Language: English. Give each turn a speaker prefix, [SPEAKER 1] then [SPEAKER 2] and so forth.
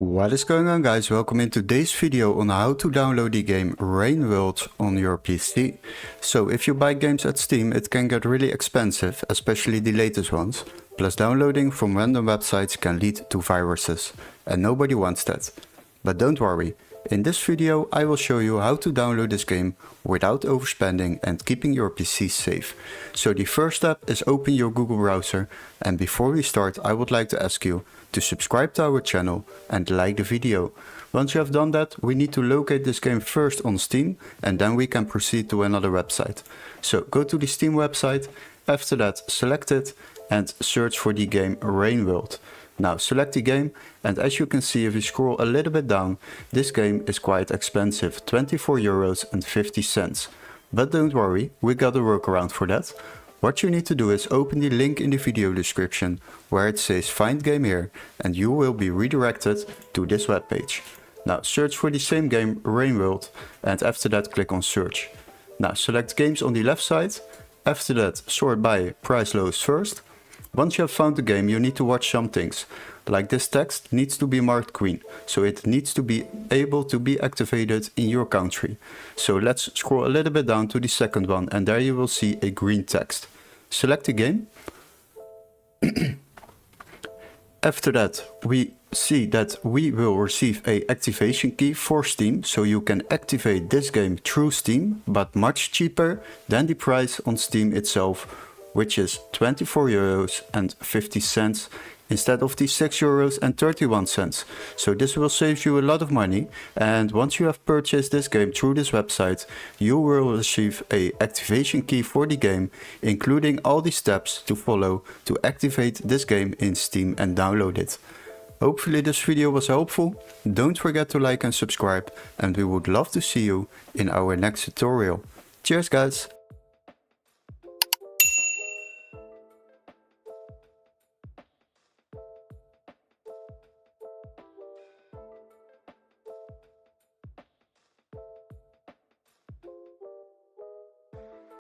[SPEAKER 1] What is going on, guys? Welcome in today's video on how to download the game Rain World on your PC. So if you buy games at Steam, it can get really expensive, especially the latest ones. Plus downloading from random websites can lead to viruses, and nobody wants that. But don't worry, in this video I will show you how to download this game without overspending and keeping your PC safe. So the first step is open your Google browser, and before we start I would like to ask you to subscribe to our channel and like the video. Once you have done that, we need to locate this game first on Steam and then we can proceed to another website. So go to the Steam website, after that select it and search for the game Rain World. Now select the game, and as you can see, if you scroll a little bit down, this game is quite expensive, €24.50. But don't worry, we got a workaround for that. What you need to do is open the link in the video description where it says find game here, and you will be redirected to this webpage. Now search for the same game Rain World, and after that click on search. Now select games on the left side, after that sort by price lowest first. Once you have found the game, you need to watch some things, like this text needs to be marked green, so it needs to be able to be activated in your country. So let's scroll a little bit down to the second one, and there you will see a green text. Select the game. After that, we see that we will receive a activation key for Steam, so you can activate this game through Steam, but much cheaper than the price on Steam itself, which is €24.50 instead of the €6.31. So this will save you a lot of money, and once you have purchased this game through this website, you will receive a activation key for the game, including all the steps to follow to activate this game in Steam and download it. Hopefully this video was helpful. Don't forget to like and subscribe, and we would love to see you in our next tutorial. Cheers, guys!